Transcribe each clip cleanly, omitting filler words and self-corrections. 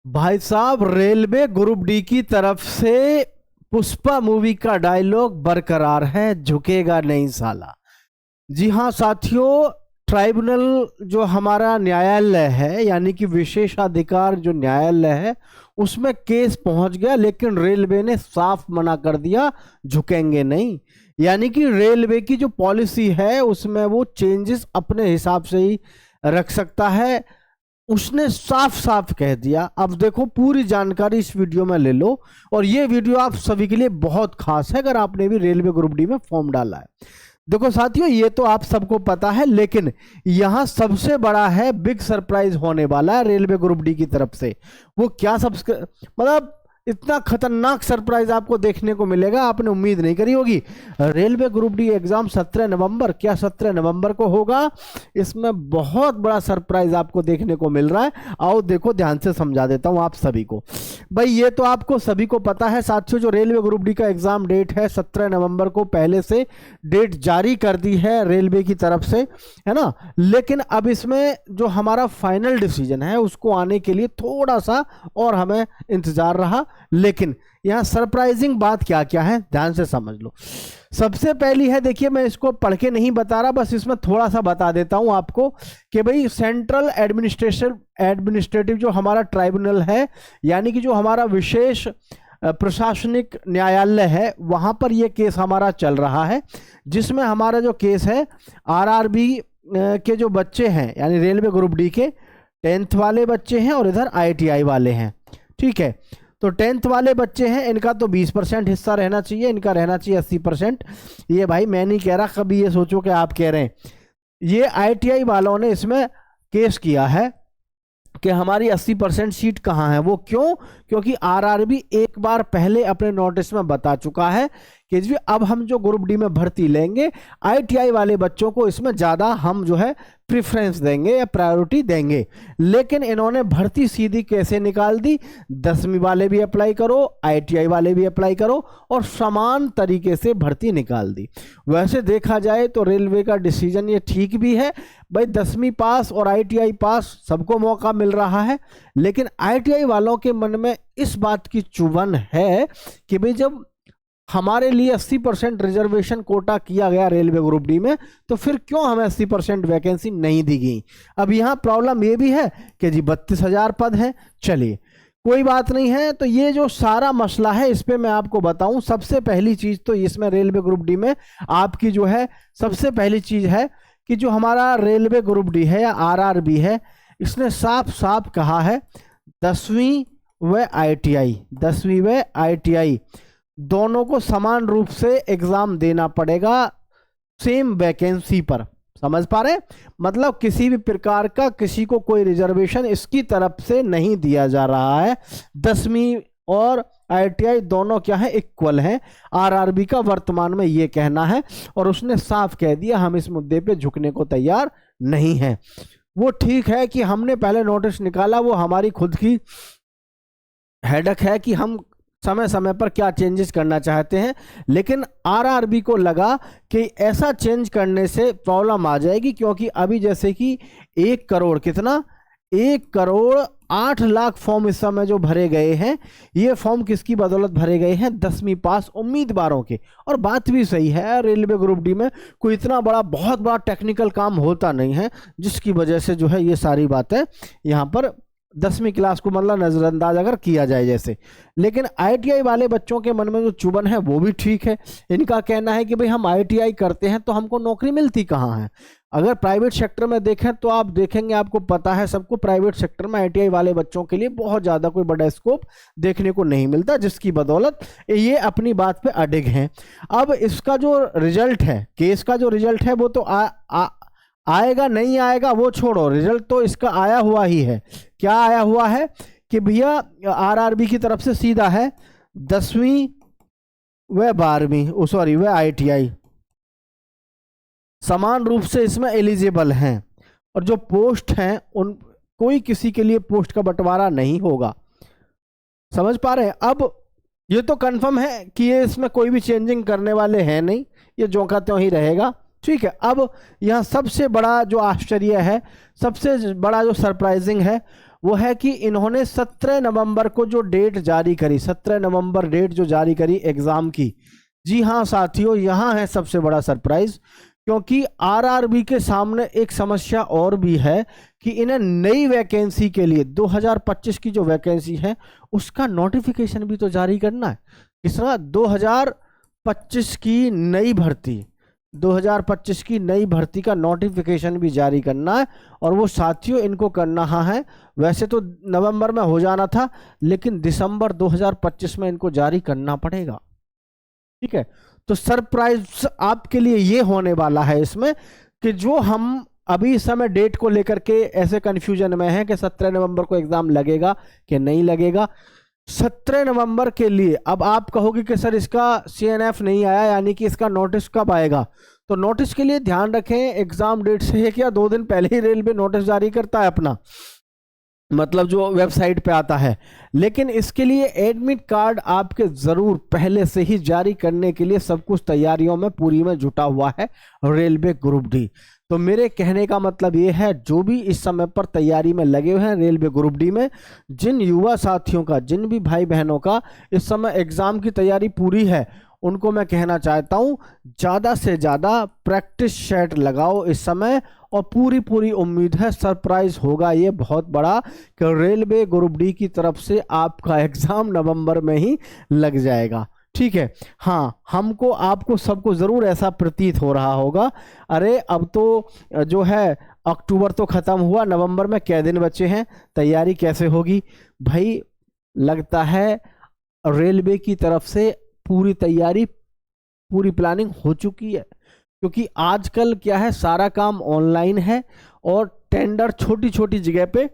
भाई साहब, railway group D की तरफ से पुष्पा मूवी का डायलॉग बरकरार है, झुकेगा नहीं साला। जी हाँ साथियों, ट्राइब्यूनल जो हमारा न्यायालय है, यानी कि विशेषाधिकार जो न्यायालय है, उसमें केस पहुंच गया, लेकिन रेलवे ने साफ मना कर दिया, झुकेंगे नहीं। यानी कि रेलवे की जो पॉलिसी है उसमें वो चेंजेस अपने हिसाब से ही रख सकता है, उसने साफ साफ कह दिया। अब देखो, पूरी जानकारी इस वीडियो में ले लो, और ये वीडियो आप सभी के लिए बहुत खास है अगर आपने भी रेलवे ग्रुप डी में फॉर्म डाला है। देखो साथियों, ये तो आप सबको पता है, लेकिन यहां सबसे बड़ा है, बिग सरप्राइज होने वाला है रेलवे ग्रुप डी की तरफ से। वो क्या मतलब इतना खतरनाक सरप्राइज आपको देखने को मिलेगा, आपने उम्मीद नहीं करी होगी। रेलवे ग्रुप डी एग्जाम 17 नवंबर, क्या 17 नवंबर को होगा? इसमें बहुत बड़ा सरप्राइज आपको देखने को मिल रहा है। आओ देखो, ध्यान से समझा देता हूं आप सभी को। भाई ये तो आपको सभी को पता है साथियों, जो रेलवे ग्रुप डी का एग्जाम डेट है 17 नवंबर को, पहले से डेट जारी कर दी है रेलवे की तरफ से, है ना। लेकिन अब इसमें जो हमारा फाइनल डिसीजन है उसको आने के लिए थोड़ा सा और हमें इंतजार रहा। लेकिन यहां सरप्राइजिंग बात क्या क्या है, ध्यान से समझ लो। सबसे पहली है, देखिए मैं इसको पढ़ के नहीं बता रहा, बस इसमें थोड़ा सा बता देता हूं आपको कि भाई सेंट्रल एडमिनिस्ट्रेटिव जो हमारा ट्राइब्यूनल है, यानी कि जो हमारा विशेष प्रशासनिक न्यायालय है, वहां पर यह केस हमारा चल रहा है, जिसमें हमारा जो केस है आरआरबी के जो बच्चे हैं, यानी रेलवे ग्रुप डी के 10th वाले बच्चे हैं और इधर आईटीआई वाले हैं। ठीक है, तो 10th वाले बच्चे हैं, इनका तो 20% हिस्सा रहना चाहिए, इनका रहना चाहिए 80%। ये भाई मैं नहीं कह रहा, कभी ये सोचो कि आप कह रहे हैं। ये आईटीआई वालों ने इसमें केस किया है कि हमारी 80% सीट कहाँ है। वो क्यों? क्योंकि आरआरबी एक बार पहले अपने नोटिस में बता चुका है कि जी अब हम जो ग्रुप डी में भर्ती लेंगे, आईटीआई वाले बच्चों को इसमें ज़्यादा हम जो है प्रेफरेंस देंगे या प्रायोरिटी देंगे। लेकिन इन्होंने भर्ती सीधी कैसे निकाल दी? 10वीं वाले भी अप्लाई करो, आईटीआई वाले भी अप्लाई करो, और समान तरीके से भर्ती निकाल दी। वैसे देखा जाए तो रेलवे का डिसीजन ये ठीक भी है। भाई 10वीं पास और आईटीआई पास सबको मौका मिल रहा है, लेकिन आईटीआई वालों के मन में इस बात की चुभन है कि भाई जब हमारे लिए 80% रिजर्वेशन कोटा किया गया रेलवे ग्रुप डी में, तो फिर क्यों हमें 80% वैकेंसी नहीं दी गई? अब यहाँ प्रॉब्लम ये भी है कि जी 32,000 पद हैं। चलिए कोई बात नहीं है, तो ये जो सारा मसला है इस पे मैं आपको बताऊं। सबसे पहली चीज तो इसमें रेलवे ग्रुप डी में आपकी जो है, सबसे पहली चीज है कि जो हमारा रेलवे ग्रुप डी है या आरआरबी है, इसने साफ साफ कहा है 10वीं व आईटीआई दोनों को समान रूप से एग्जाम देना पड़ेगा, सेम वैकेंसी पर। समझ पा रहे? मतलब किसी भी प्रकार का किसी को कोई रिजर्वेशन इसकी तरफ से नहीं दिया जा रहा है। 10वीं और आईटीआई दोनों क्या है, इक्वल हैं। आरआरबी का वर्तमान में ये कहना है, और उसने साफ कह दिया हम इस मुद्दे पे झुकने को तैयार नहीं हैं। वो ठीक है कि हमने पहले नोटिस निकाला, वो हमारी खुद की हेडक है कि हम समय समय पर क्या चेंजेस करना चाहते हैं, लेकिन आरआरबी को लगा कि ऐसा चेंज करने से प्रॉब्लम आ जाएगी, क्योंकि अभी जैसे कि 1 करोड़ कितना, 1 करोड़ 8 लाख फॉर्म इस समय जो भरे गए हैं, ये फॉर्म किसकी बदौलत भरे गए हैं? 10वीं पास उम्मीदवारों के। और बात भी सही है, रेलवे ग्रुप डी में कोई इतना बड़ा बहुत बड़ा टेक्निकल काम होता नहीं है, जिसकी वजह से जो है ये सारी बातें यहाँ पर 10वीं क्लास को मतलब नजरअंदाज अगर किया जाए जैसे। लेकिन आईटीआई वाले बच्चों के मन में जो चुभन है वो भी ठीक है। इनका कहना है कि भाई हम आईटीआई करते हैं तो हमको नौकरी मिलती कहाँ है? अगर प्राइवेट सेक्टर में देखें तो आप देखेंगे, आपको पता है सबको, प्राइवेट सेक्टर में आईटीआई वाले बच्चों के लिए बहुत ज़्यादा कोई बड़ा स्कोप देखने को नहीं मिलता, जिसकी बदौलत ये अपनी बात पे अडिग हैं। अब इसका जो रिजल्ट है, केस का जो रिजल्ट है, वो तो आएगा नहीं आएगा वो छोड़ो, रिजल्ट तो इसका आया हुआ ही है। क्या आया हुआ है कि भैया आरआरबी की तरफ से सीधा है 10वीं व 12वीं सॉरी व आईटीआई समान रूप से इसमें एलिजिबल हैं, और जो पोस्ट हैं उन कोई किसी के लिए पोस्ट का बंटवारा नहीं होगा। समझ पा रहे हैं? अब ये तो कंफर्म है कि ये इसमें कोई भी चेंजिंग करने वाले हैं नहीं, ये जो का त्यों ही रहेगा। ठीक है, अब यहाँ सबसे बड़ा जो आश्चर्य है, सबसे बड़ा जो सरप्राइजिंग है, वो है कि इन्होंने 17 नवंबर को जो डेट जारी करी, 17 नवंबर डेट जो जारी करी एग्जाम की। जी हाँ साथियों, यहां है सबसे बड़ा सरप्राइज, क्योंकि आरआरबी के सामने एक समस्या और भी है कि इन्हें नई वैकेंसी के लिए 2025 की जो वैकेंसी है उसका नोटिफिकेशन भी तो जारी करना है। किसका? 2025 की नई भर्ती, 2025 की नई भर्ती का नोटिफिकेशन भी जारी करना है। और वो साथियों इनको करना है, वैसे तो नवंबर में हो जाना था, लेकिन दिसंबर 2025 में इनको जारी करना पड़ेगा। ठीक है, तो सरप्राइज आपके लिए ये होने वाला है इसमें कि जो हम अभी इस समय डेट को लेकर के ऐसे कंफ्यूजन में हैं कि 17 नवंबर को एग्जाम लगेगा कि नहीं लगेगा। 17 नवंबर के लिए अब आप कहोगे कि सर इसका सीएनएफ नहीं आया, यानी कि इसका नोटिस कब आएगा? तो नोटिस के लिए ध्यान रखें, एग्जाम डेट से 1 या 2 दिन पहले ही रेलवे नोटिस जारी करता है अपना, मतलब जो वेबसाइट पे आता है। लेकिन इसके लिए एडमिट कार्ड आपके जरूर पहले से ही जारी करने के लिए सब कुछ तैयारियों में पूरी में जुटा हुआ है रेलवे ग्रुप डी। तो मेरे कहने का मतलब ये है, जो भी इस समय पर तैयारी में लगे हुए हैं रेलवे ग्रुप डी में, जिन युवा साथियों का, जिन भी भाई बहनों का इस समय एग्जाम की तैयारी पूरी है, उनको मैं कहना चाहता हूं ज़्यादा से ज़्यादा प्रैक्टिस सेट लगाओ इस समय। और पूरी उम्मीद है सरप्राइज होगा ये बहुत बड़ा कि रेलवे ग्रुप डी की तरफ से आपका एग्जाम नवंबर में ही लग जाएगा। ठीक है, हाँ, हमको आपको सबको ज़रूर ऐसा प्रतीत हो रहा होगा, अरे अब तो जो है अक्टूबर तो ख़त्म हुआ, नवंबर में क्या दिन बचे हैं, तैयारी कैसे होगी? भाई लगता है रेलवे की तरफ से पूरी तैयारी, पूरी प्लानिंग हो चुकी है, क्योंकि आजकल क्या है, सारा काम ऑनलाइन है और टेंडर छोटी छोटी जगह पे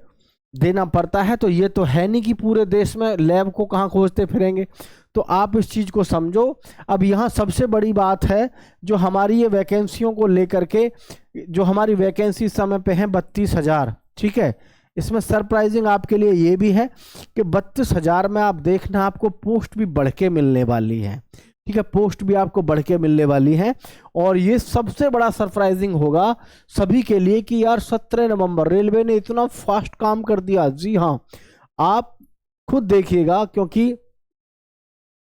देना पड़ता है। तो ये तो है नहीं कि पूरे देश में लैब को कहाँ खोजते फिरेंगे, तो आप इस चीज़ को समझो। अब यहाँ सबसे बड़ी बात है जो हमारी ये वैकेंसियों को लेकर के, जो हमारी वैकेंसी समय पे हैं 32,000। ठीक है, इसमें सरप्राइजिंग आपके लिए ये भी है कि 32,000 में आप देखना आपको पोस्ट भी बढ़ के मिलने वाली है। ठीक है, पोस्ट भी आपको बढ़ के मिलने वाली है। और ये सबसे बड़ा सरप्राइजिंग होगा सभी के लिए कि यार 17 नवंबर रेलवे ने इतना फास्ट काम कर दिया। जी हाँ, आप खुद देखिएगा, क्योंकि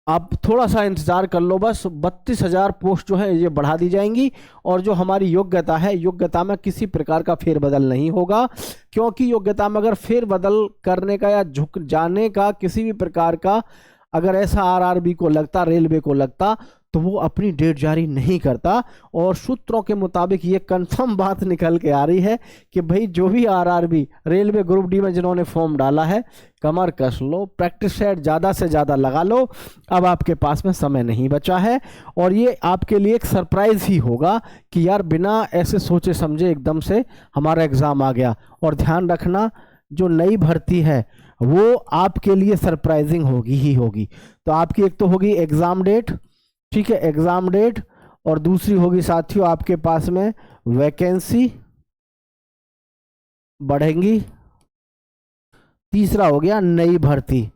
आप थोड़ा सा इंतजार कर लो, बस 32,000 पोस्ट जो है ये बढ़ा दी जाएंगी। और जो हमारी योग्यता है, योग्यता में किसी प्रकार का फेरबदल नहीं होगा, क्योंकि योग्यता में अगर फेरबदल करने का या झुक जाने का किसी भी प्रकार का अगर ऐसा आरआरबी को लगता, रेलवे को लगता, तो वो अपनी डेट जारी नहीं करता। और सूत्रों के मुताबिक ये कंफर्म बात निकल के आ रही है कि भाई जो भी आरआरबी रेलवे ग्रुप डी में जिन्होंने फॉर्म डाला है, कमर कस लो, प्रैक्टिस सेट ज़्यादा से ज़्यादा लगा लो, अब आपके पास में समय नहीं बचा है। और ये आपके लिए एक सरप्राइज़ ही होगा कि यार बिना ऐसे सोचे समझे एकदम से हमारा एग्ज़ाम आ गया। और ध्यान रखना, जो नई भर्ती है वो आपके लिए सरप्राइजिंग होगी ही होगी। तो आपकी एक तो होगी एग्ज़ाम डेट, ठीक है, एग्ज़ाम डेट, और दूसरी होगी साथियों आपके पास में वैकेंसी बढ़ेंगी, तीसरा हो गया नई भर्ती,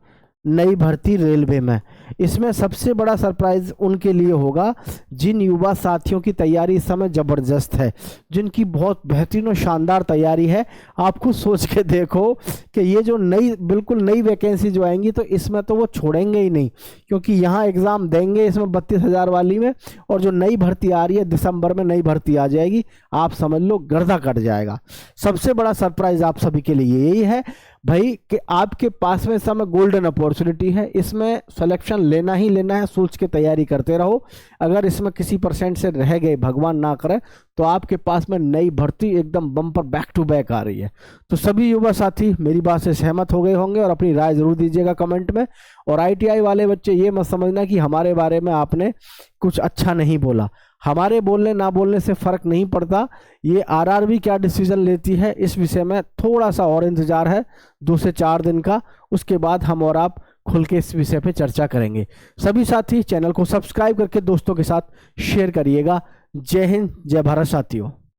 नई भर्ती रेलवे में। इसमें सबसे बड़ा सरप्राइज उनके लिए होगा जिन युवा साथियों की तैयारी इस समय ज़बरदस्त है, जिनकी बहुत बेहतरीन और शानदार तैयारी है। आप खुद सोच के देखो कि ये जो नई, बिल्कुल नई वैकेंसी जो आएंगी, तो इसमें तो वो छोड़ेंगे ही नहीं, क्योंकि यहाँ एग्ज़ाम देंगे इसमें 32,000 वाली में। और जो नई भर्ती आ रही है, दिसंबर में नई भर्ती आ जाएगी, आप समझ लो गर्दा कट जाएगा। सबसे बड़ा सरप्राइज आप सभी के लिए यही है भाई कि आपके पास में इस समय गोल्डन अपॉर्चुनिटी है, इसमें सिलेक्शन लेना ही लेना है। सोच के तैयारी करते रहो, अगर इसमें किसी % से रह गए, भगवान ना करे, तो आपके पास में नई भर्ती एकदम बम्पर बैक टू बैक आ रही है। तो सभी युवा साथी मेरी बात से सहमत हो गए होंगे और अपनी राय जरूर दीजिएगा कमेंट में। और ITI वाले बच्चे ये मत समझना कि हमारे बारे में आपने कुछ अच्छा नहीं बोला, हमारे बोलने ना बोलने से फ़र्क नहीं पड़ता। ये आरआरबी क्या डिसीजन लेती है इस विषय में थोड़ा सा और इंतज़ार है, 2 से 4 दिन का, उसके बाद हम और आप खुल के इस विषय पे चर्चा करेंगे। सभी साथी चैनल को सब्सक्राइब करके दोस्तों के साथ शेयर करिएगा। जय हिंद, जय भारत साथियों।